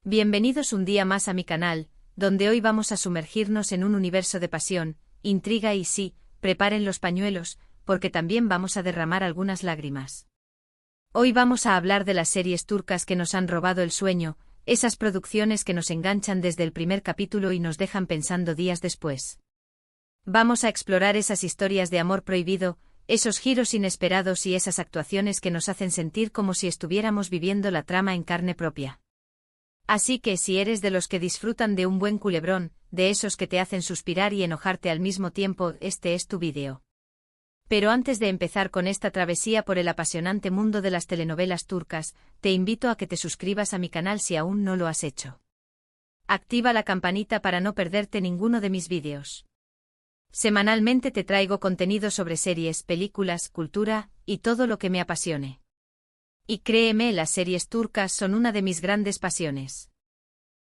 Bienvenidos un día más a mi canal, donde hoy vamos a sumergirnos en un universo de pasión, intriga y sí, preparen los pañuelos, porque también vamos a derramar algunas lágrimas. Hoy vamos a hablar de las series turcas que nos han robado el sueño, esas producciones que nos enganchan desde el primer capítulo y nos dejan pensando días después. Vamos a explorar esas historias de amor prohibido, esos giros inesperados y esas actuaciones que nos hacen sentir como si estuviéramos viviendo la trama en carne propia. Así que si eres de los que disfrutan de un buen culebrón, de esos que te hacen suspirar y enojarte al mismo tiempo, este es tu vídeo. Pero antes de empezar con esta travesía por el apasionante mundo de las telenovelas turcas, te invito a que te suscribas a mi canal si aún no lo has hecho. Activa la campanita para no perderte ninguno de mis vídeos. Semanalmente te traigo contenido sobre series, películas, cultura, y todo lo que me apasione. Y créeme, las series turcas son una de mis grandes pasiones.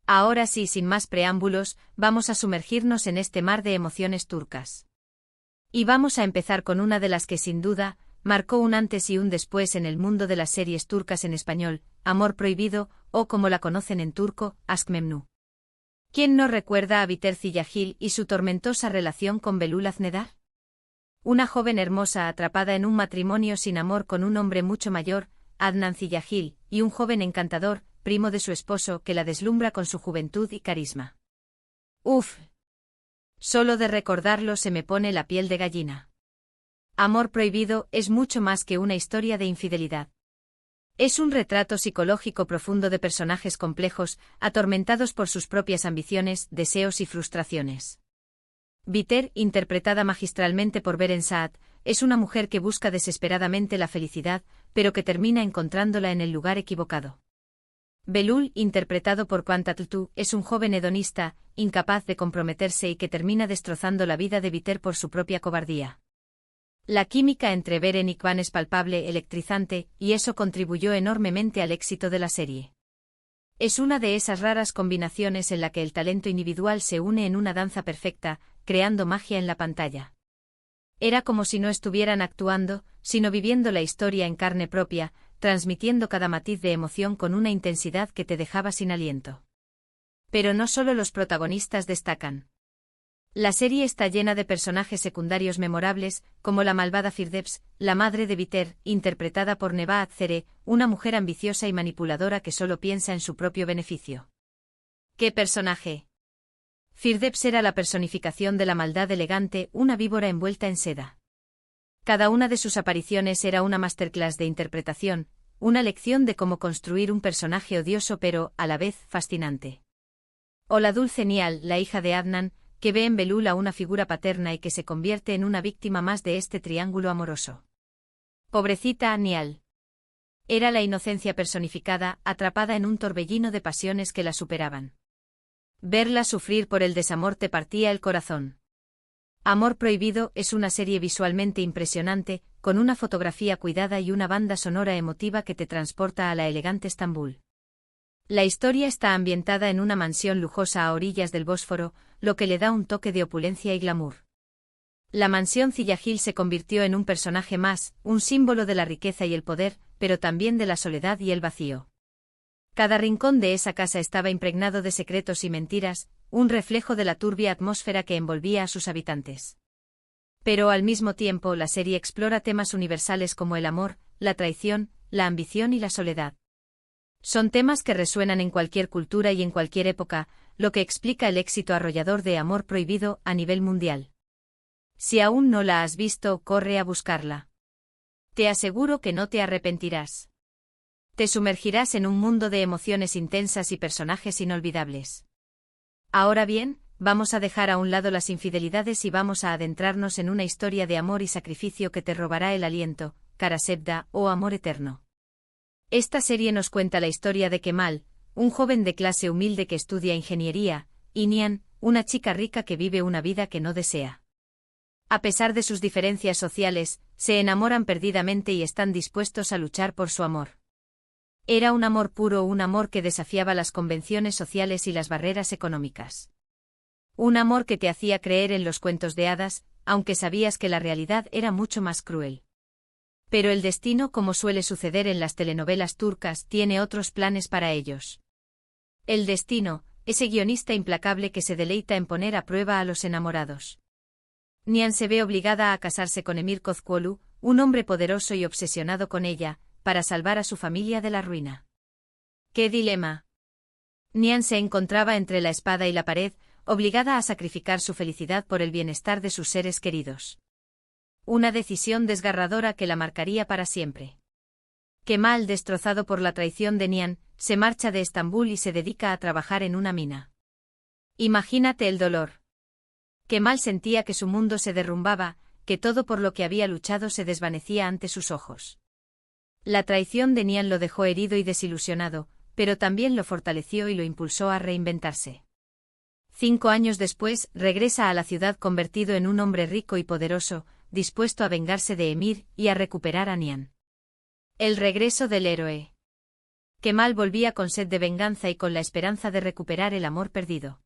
Ahora sí, sin más preámbulos, vamos a sumergirnos en este mar de emociones turcas. Y vamos a empezar con una de las que sin duda, marcó un antes y un después en el mundo de las series turcas en español, Amor Prohibido, o como la conocen en turco, Aşk Memnu. ¿Quién no recuerda a Biter Ziyagil y su tormentosa relación con Belul Aznedar? Una joven hermosa atrapada en un matrimonio sin amor con un hombre mucho mayor, Adnan Ziyagil, y un joven encantador, primo de su esposo, que la deslumbra con su juventud y carisma. ¡Uf! Solo de recordarlo se me pone la piel de gallina. Amor Prohibido es mucho más que una historia de infidelidad. Es un retrato psicológico profundo de personajes complejos, atormentados por sus propias ambiciones, deseos y frustraciones. Biter, interpretada magistralmente por Beren Saat, es una mujer que busca desesperadamente la felicidad, pero que termina encontrándola en el lugar equivocado. Belul, interpretado por Kaan Tatlıtuğ, es un joven hedonista, incapaz de comprometerse y que termina destrozando la vida de Biter por su propia cobardía. La química entre Beren y Kaan es palpable, electrizante, y eso contribuyó enormemente al éxito de la serie. Es una de esas raras combinaciones en la que el talento individual se une en una danza perfecta, creando magia en la pantalla. Era como si no estuvieran actuando, sino viviendo la historia en carne propia, transmitiendo cada matiz de emoción con una intensidad que te dejaba sin aliento. Pero no solo los protagonistas destacan. La serie está llena de personajes secundarios memorables, como la malvada Firdevs, la madre de Biter, interpretada por Nebahat Zere, una mujer ambiciosa y manipuladora que solo piensa en su propio beneficio. ¡Qué personaje! Firdevs era la personificación de la maldad elegante, una víbora envuelta en seda. Cada una de sus apariciones era una masterclass de interpretación, una lección de cómo construir un personaje odioso pero, a la vez, fascinante. O la dulce Nial, la hija de Adnan, que ve en Belul a una figura paterna y que se convierte en una víctima más de este triángulo amoroso. Pobrecita Nial. Era la inocencia personificada, atrapada en un torbellino de pasiones que la superaban. Verla sufrir por el desamor te partía el corazón. Amor Prohibido es una serie visualmente impresionante, con una fotografía cuidada y una banda sonora emotiva que te transporta a la elegante Estambul. La historia está ambientada en una mansión lujosa a orillas del Bósforo, lo que le da un toque de opulencia y glamour. La mansión Ziyagil se convirtió en un personaje más, un símbolo de la riqueza y el poder, pero también de la soledad y el vacío. Cada rincón de esa casa estaba impregnado de secretos y mentiras, un reflejo de la turbia atmósfera que envolvía a sus habitantes. Pero al mismo tiempo la serie explora temas universales como el amor, la traición, la ambición y la soledad. Son temas que resuenan en cualquier cultura y en cualquier época, lo que explica el éxito arrollador de Amor Prohibido a nivel mundial. Si aún no la has visto, corre a buscarla. Te aseguro que no te arrepentirás. Te sumergirás en un mundo de emociones intensas y personajes inolvidables. Ahora bien, vamos a dejar a un lado las infidelidades y vamos a adentrarnos en una historia de amor y sacrificio que te robará el aliento, Kara Sevda, o Amor Eterno. Esta serie nos cuenta la historia de Kemal, un joven de clase humilde que estudia ingeniería, y Nihan, una chica rica que vive una vida que no desea. A pesar de sus diferencias sociales, se enamoran perdidamente y están dispuestos a luchar por su amor. Era un amor puro, un amor que desafiaba las convenciones sociales y las barreras económicas. Un amor que te hacía creer en los cuentos de hadas, aunque sabías que la realidad era mucho más cruel. Pero el destino, como suele suceder en las telenovelas turcas, tiene otros planes para ellos. El destino, ese guionista implacable que se deleita en poner a prueba a los enamorados. Nian se ve obligada a casarse con Emir Kozkuolu, un hombre poderoso y obsesionado con ella, para salvar a su familia de la ruina. ¡Qué dilema! Nian se encontraba entre la espada y la pared, obligada a sacrificar su felicidad por el bienestar de sus seres queridos. Una decisión desgarradora que la marcaría para siempre. Kemal, destrozado por la traición de Nian, se marcha de Estambul y se dedica a trabajar en una mina. Imagínate el dolor. Kemal sentía que su mundo se derrumbaba, que todo por lo que había luchado se desvanecía ante sus ojos. La traición de Nian lo dejó herido y desilusionado, pero también lo fortaleció y lo impulsó a reinventarse. 5 años después, regresa a la ciudad convertido en un hombre rico y poderoso, dispuesto a vengarse de Emir y a recuperar a Nian. El regreso del héroe. Kemal volvía con sed de venganza y con la esperanza de recuperar el amor perdido.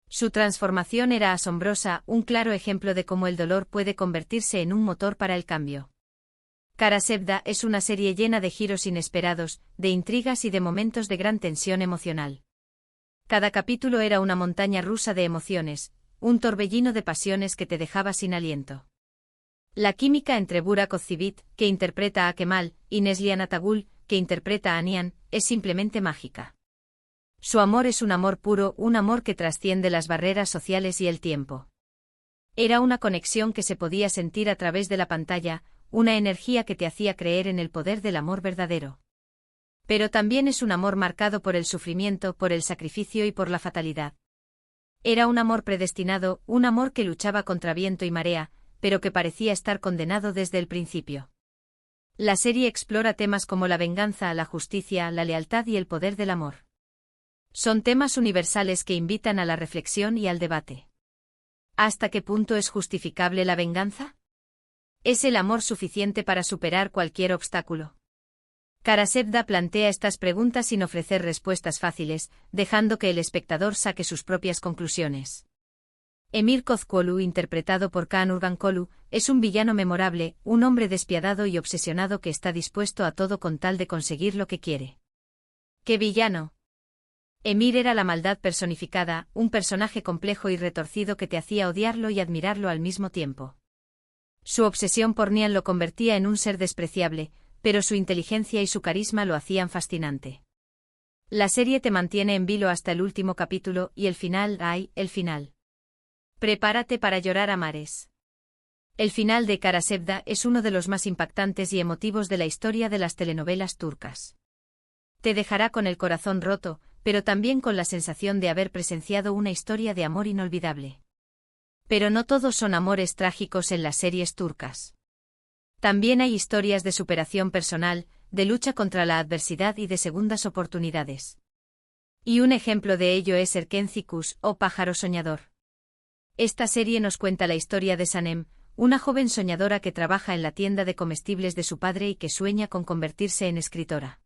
Su transformación era asombrosa, un claro ejemplo de cómo el dolor puede convertirse en un motor para el cambio. Karasevda es una serie llena de giros inesperados, de intrigas y de momentos de gran tensión emocional. Cada capítulo era una montaña rusa de emociones, un torbellino de pasiones que te dejaba sin aliento. La química entre Burak Ozcivit, que interpreta a Kemal, y Neslihan Atagul, que interpreta a Nian, es simplemente mágica. Su amor es un amor puro, un amor que trasciende las barreras sociales y el tiempo. Era una conexión que se podía sentir a través de la pantalla, una energía que te hacía creer en el poder del amor verdadero. Pero también es un amor marcado por el sufrimiento, por el sacrificio y por la fatalidad. Era un amor predestinado, un amor que luchaba contra viento y marea, pero que parecía estar condenado desde el principio. La serie explora temas como la venganza, la justicia, la lealtad y el poder del amor. Son temas universales que invitan a la reflexión y al debate. ¿Hasta qué punto es justificable la venganza? ¿Es el amor suficiente para superar cualquier obstáculo? Karasevda plantea estas preguntas sin ofrecer respuestas fáciles, dejando que el espectador saque sus propias conclusiones. Emir Kozkuolu, interpretado por Kaan Urbankolu, es un villano memorable, un hombre despiadado y obsesionado que está dispuesto a todo con tal de conseguir lo que quiere. ¡Qué villano! Emir era la maldad personificada, un personaje complejo y retorcido que te hacía odiarlo y admirarlo al mismo tiempo. Su obsesión por Nian lo convertía en un ser despreciable, pero su inteligencia y su carisma lo hacían fascinante. La serie te mantiene en vilo hasta el último capítulo y el final, ¡ay, el final! Prepárate para llorar a mares. El final de Karasevda es uno de los más impactantes y emotivos de la historia de las telenovelas turcas. Te dejará con el corazón roto, pero también con la sensación de haber presenciado una historia de amor inolvidable. Pero no todos son amores trágicos en las series turcas. También hay historias de superación personal, de lucha contra la adversidad y de segundas oportunidades. Y un ejemplo de ello es Erkenci Kuş, o Pájaro Soñador. Esta serie nos cuenta la historia de Sanem, una joven soñadora que trabaja en la tienda de comestibles de su padre y que sueña con convertirse en escritora.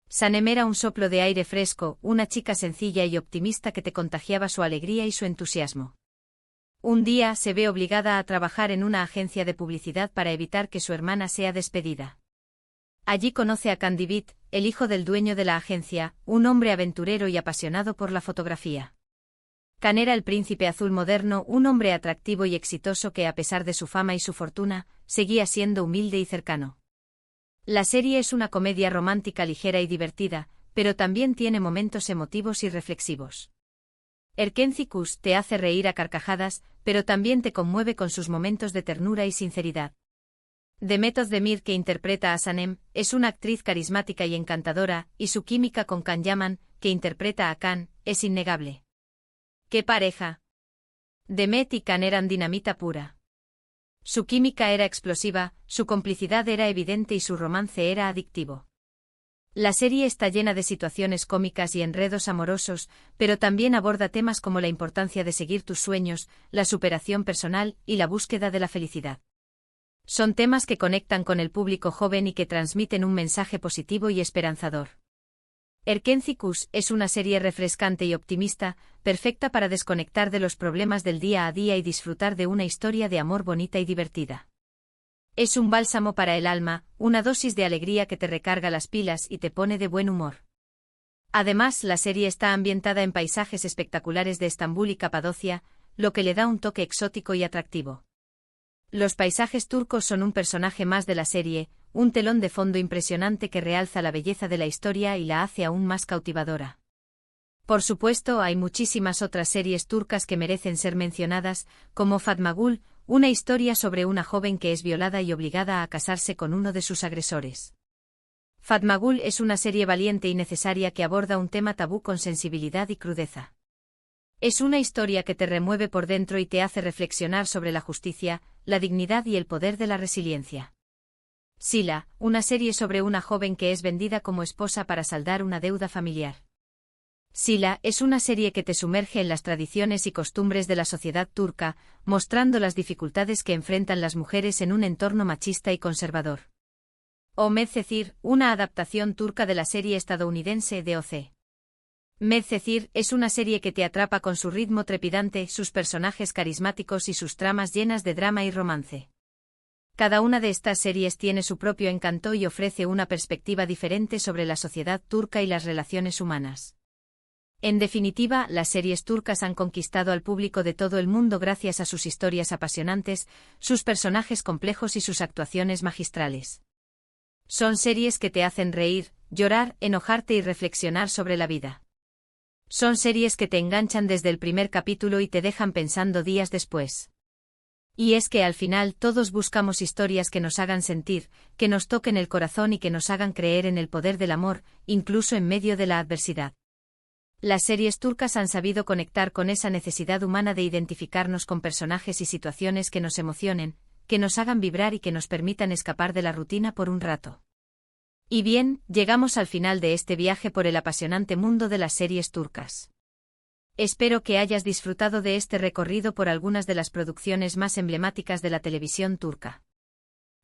Sanem era un soplo de aire fresco, una chica sencilla y optimista que te contagiaba su alegría y su entusiasmo. Un día se ve obligada a trabajar en una agencia de publicidad para evitar que su hermana sea despedida. Allí conoce a Kandivit, el hijo del dueño de la agencia, un hombre aventurero y apasionado por la fotografía. Kan era el príncipe azul moderno, un hombre atractivo y exitoso que a pesar de su fama y su fortuna, seguía siendo humilde y cercano. La serie es una comedia romántica ligera y divertida, pero también tiene momentos emotivos y reflexivos. Erkenci Kuş te hace reír a carcajadas, pero también te conmueve con sus momentos de ternura y sinceridad. Demet Özdemir, que interpreta a Sanem, es una actriz carismática y encantadora, y su química con Can Yaman, que interpreta a Kan, es innegable. ¡Qué pareja! Demet y Kan eran dinamita pura. Su química era explosiva, su complicidad era evidente y su romance era adictivo. La serie está llena de situaciones cómicas y enredos amorosos, pero también aborda temas como la importancia de seguir tus sueños, la superación personal y la búsqueda de la felicidad. Son temas que conectan con el público joven y que transmiten un mensaje positivo y esperanzador. Erkenci Kuş es una serie refrescante y optimista, perfecta para desconectar de los problemas del día a día y disfrutar de una historia de amor bonita y divertida. Es un bálsamo para el alma, una dosis de alegría que te recarga las pilas y te pone de buen humor. Además, la serie está ambientada en paisajes espectaculares de Estambul y Capadocia, lo que le da un toque exótico y atractivo. Los paisajes turcos son un personaje más de la serie, un telón de fondo impresionante que realza la belleza de la historia y la hace aún más cautivadora. Por supuesto, hay muchísimas otras series turcas que merecen ser mencionadas, como Fatma Gul, una historia sobre una joven que es violada y obligada a casarse con uno de sus agresores. Fatma Gul es una serie valiente y necesaria que aborda un tema tabú con sensibilidad y crudeza. Es una historia que te remueve por dentro y te hace reflexionar sobre la justicia, la dignidad y el poder de la resiliencia. Sila, una serie sobre una joven que es vendida como esposa para saldar una deuda familiar. Sila es una serie que te sumerge en las tradiciones y costumbres de la sociedad turca, mostrando las dificultades que enfrentan las mujeres en un entorno machista y conservador. O Medcezir, una adaptación turca de la serie estadounidense de OC. Medcezir es una serie que te atrapa con su ritmo trepidante, sus personajes carismáticos y sus tramas llenas de drama y romance. Cada una de estas series tiene su propio encanto y ofrece una perspectiva diferente sobre la sociedad turca y las relaciones humanas. En definitiva, las series turcas han conquistado al público de todo el mundo gracias a sus historias apasionantes, sus personajes complejos y sus actuaciones magistrales. Son series que te hacen reír, llorar, enojarte y reflexionar sobre la vida. Son series que te enganchan desde el primer capítulo y te dejan pensando días después. Y es que al final todos buscamos historias que nos hagan sentir, que nos toquen el corazón y que nos hagan creer en el poder del amor, incluso en medio de la adversidad. Las series turcas han sabido conectar con esa necesidad humana de identificarnos con personajes y situaciones que nos emocionen, que nos hagan vibrar y que nos permitan escapar de la rutina por un rato. Y bien, llegamos al final de este viaje por el apasionante mundo de las series turcas. Espero que hayas disfrutado de este recorrido por algunas de las producciones más emblemáticas de la televisión turca.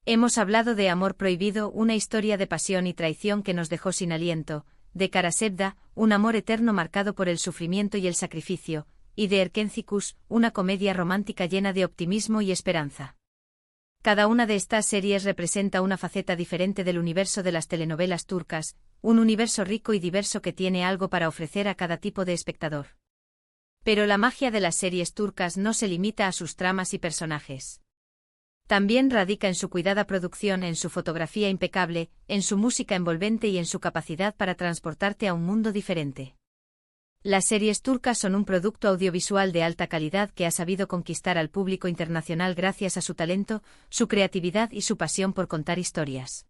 Hemos hablado de Amor prohibido, una historia de pasión y traición que nos dejó sin aliento, de Kara Sevda, un amor eterno marcado por el sufrimiento y el sacrificio, y de Erkencikus, una comedia romántica llena de optimismo y esperanza. Cada una de estas series representa una faceta diferente del universo de las telenovelas turcas, un universo rico y diverso que tiene algo para ofrecer a cada tipo de espectador. Pero la magia de las series turcas no se limita a sus tramas y personajes. También radica en su cuidada producción, en su fotografía impecable, en su música envolvente y en su capacidad para transportarte a un mundo diferente. Las series turcas son un producto audiovisual de alta calidad que ha sabido conquistar al público internacional gracias a su talento, su creatividad y su pasión por contar historias.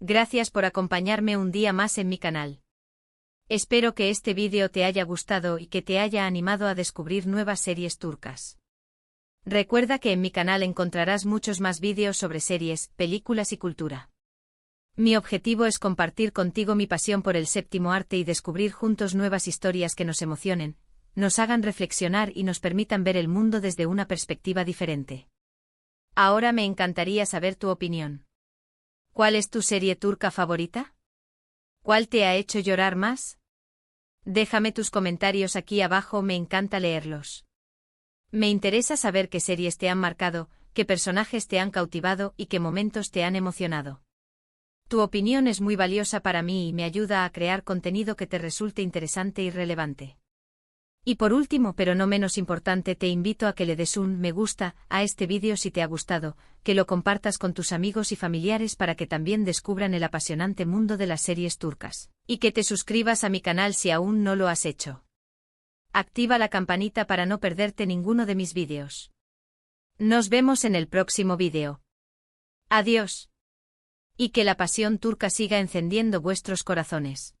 Gracias por acompañarme un día más en mi canal. Espero que este vídeo te haya gustado y que te haya animado a descubrir nuevas series turcas. Recuerda que en mi canal encontrarás muchos más vídeos sobre series, películas y cultura. Mi objetivo es compartir contigo mi pasión por el séptimo arte y descubrir juntos nuevas historias que nos emocionen, nos hagan reflexionar y nos permitan ver el mundo desde una perspectiva diferente. Ahora me encantaría saber tu opinión. ¿Cuál es tu serie turca favorita? ¿Cuál te ha hecho llorar más? Déjame tus comentarios aquí abajo, me encanta leerlos. Me interesa saber qué series te han marcado, qué personajes te han cautivado y qué momentos te han emocionado. Tu opinión es muy valiosa para mí y me ayuda a crear contenido que te resulte interesante y relevante. Y por último, pero no menos importante, te invito a que le des un me gusta a este vídeo si te ha gustado, que lo compartas con tus amigos y familiares para que también descubran el apasionante mundo de las series turcas, y que te suscribas a mi canal si aún no lo has hecho. Activa la campanita para no perderte ninguno de mis vídeos. Nos vemos en el próximo vídeo. Adiós. Y que la pasión turca siga encendiendo vuestros corazones.